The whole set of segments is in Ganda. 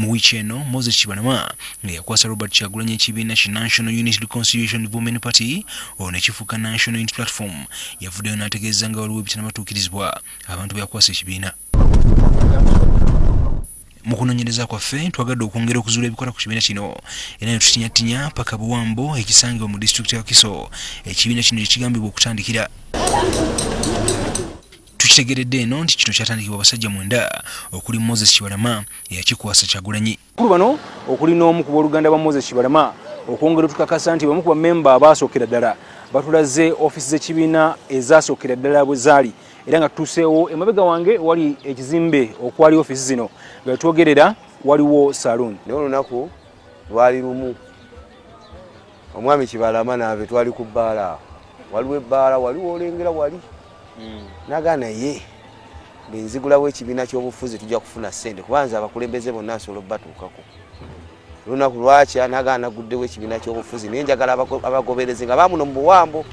Mu wiki eno Moses Kibalama yakwasa Robert Kyagulanyi Kibiina ki National Unity Reconciliation Women Party ono ekifuuka National Unity Platform yavuddeyo n'ategeeza nga waliwo ebitanabatuukirizibwa abantu byakwasa ekibiina. Mu kunoonyereza kwaffe twagadde okwongera okuzuula ebikola ku kibiina kino era ne tutinnyatinya paka Buwambo ekisangibwa mu disitulikiti ya Kiso ekibiina kino ekigambibwa okutandikira. Tukitegeredde eno nti kino kyatandikibwa abasajja 9 okuli Moses Kibalama eyakikwasa Kyagulanyi. Kulu bano okuli n'omu ku booluganda bwa Moses Kibalama okwongera tukakasa nti bamu ku bammemba abasookera ddala batulaze ofisi z'ekibiina ezasookera ddala bwe zaali era nga tutuuseewo emabega wange wali ekizimbe okwali ofisi zino nga twogerera waliwo saloon. Naye olunaku lwali lumu omwami Kibalama naabe twali ku bbaala waliwo ebbaala waliwo olengera wali nagana ye benzigulawo ekibiina ky'obufuzi tujja kufuna ssente kubanza abakulembeze bonna nsobola batuukako. Lunaku lwakya nagana guddewo ekibiina ky'obufuzi naye njagala abagoberezi nga bamuno mu Buwambo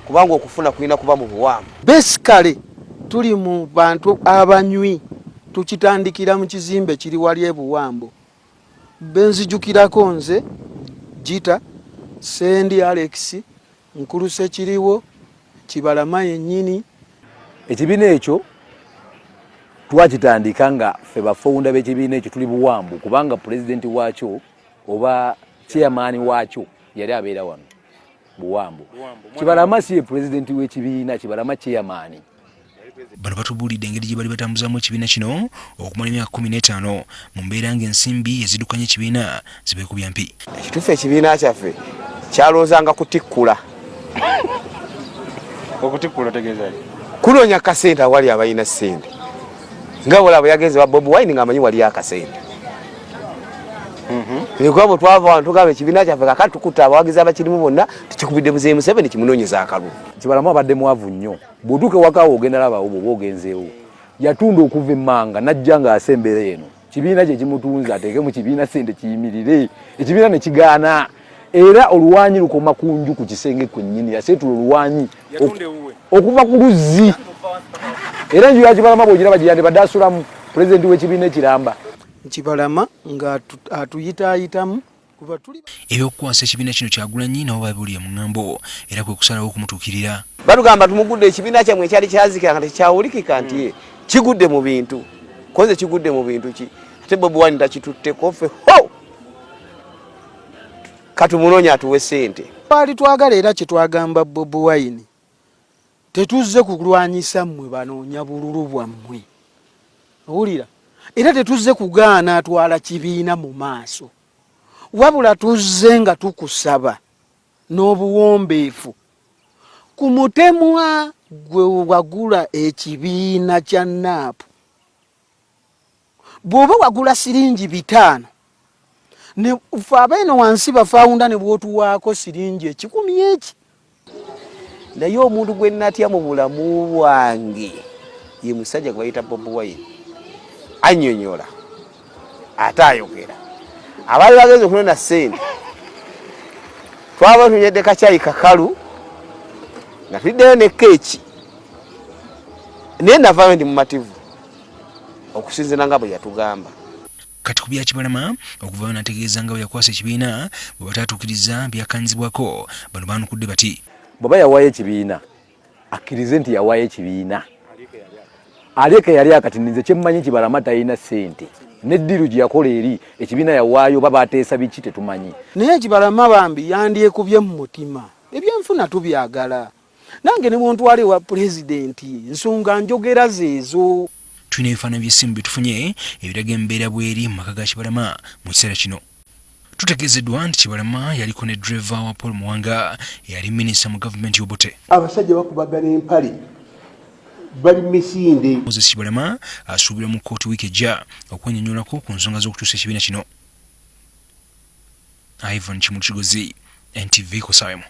kubanga okufuna kulina kuba mu Buwambo. Besikale tuli mu bantu abanywi tukitandikira mu kizimbe kiri wali e Buwambo. Benzijukirako nze Gita Sendi Alex Nkuluse kiriwo Kibalama yennyini. Ekibiina ekyo twakitandika nga ffe bafounder b'ekibiina ekyo tuli Buwambo kubanga pulezidenti waakyo oba chairman waakyo yali abeera wano Buwambo. Kibalama si ye pulezidenti w'ekibiina, Kibalama chairman. Bano batubuulidde engeri gye bali batambuzamu ekibiina kino okumala emyaka 15 mu mbeera ng'ensimbi ezidukanye ekibiina zibeekubya mpi. Ekituufu ekibiina kyaffe kyalowoozanga kutikkula. Okutikkula tegeeza kunoonya akasente awali abalina ssente nga bwolaba yagenze wa Bobi Wine ng'amanyi wali akasente. Nikuba twava wano tugamba ekibiina kyaffe kakati tukuta abawagizi abakirimu bonna tukikubidde Muzeeyi Museveni kimunoonyeza akalulu. Kibalama abadde mwavu nnyo. Bw'otuuka ewaka ogenda labawo bw'oba ogenzeewo. Yatunda okuva emmanga n'ajja ng'asembera eno. Kibiina kye kimutunza ateeke mu kibiina ssente kiyimirire. Ekibiina ne kigaana. Era oluwanyi lukoma kunju ku kisenge kwennyini yaseetula oluwanyi okuva ku luzzi. Era enju ya Kibalama bw'ogiraba giyande badde asulamu pulezidenti w'ekibiina ekiramba. Kibalama nga atuyitaayitamu kuba tuli ebyokukwasa ekibiina kino Kyagulanyi nabo babuulira mu ŋŋambo era kwe kusalawo okumutuukirira. Batugamba tumugudde ekibiina kyammwe ekyali kyazikira nga tekyawulikika nti kigudde mu bintu. Koze kigudde mu bintu ki? Ate Bobi Wine takitutteko ffe ho! Katumunonya atuwe ssente. Twali twagala era kye twagamba Bobi Wine tetuzze kulwanyisa mmwe banoonya bululu bwammwe. Owulira? Era tetuzze kugaana atwala kibiina mu maaso. Wabula tuzze nga tukusaba n'obuwombeefu ku mutemwa gwe wagula ekibiina kya NAP. Bw'oba wagula siringi 5 ne ufa beno wansi bafounder ne bwotuwaako siringi 10 eki. Naye omuntu gwe natya mu bulamu bwange ye musajja gwe bayita Bobi Wine annyonnyola ate ayogera abaali bagenze okunona ssente twaba tunyedde kacyayi kakalu nga tuddeyo ne keeki naye navaayo ndi mumativu okusinziira nga bwe yatugamba. Kati ku bya Kibalama okuvayo n'ategeeza nga bwe yakwasa ekibiina bwe bataatuukiriza byakanzibwako bano baanukudde bati baba yawaayo ekibiina akkirize nti yawaayo ekibiina aleke yali akati nze kyemmanyi Kibalama talina ssente n'eddiru gye yakola eri ekibiina yawaayo baba ateesa biki tetumanyi. Naye Kibalama bambi yandyekubye mu mutima ebyenfuna tubyagala nange ne bwontwale wa pulezidenti nsonga njogera zeezo. Tulina ebifaananyi by'essimu bitufunye ebiraga embeera bweri mu maka ga Kibalama mu kiseera kino. Tutegeezeddwa nti Kibalama yaliko ne driver wa Paul Muwanga eyali minisita mu gavumenti y'Obote. Abasajja bakubagana empale bali misinde. Moses Kibalama asuubira mu kkooti wiiki ejja okwennyonnyolako ku nsonga z'okutuusa ekibiina kino. Ivan Kimukigozi, NTV Kosaamu.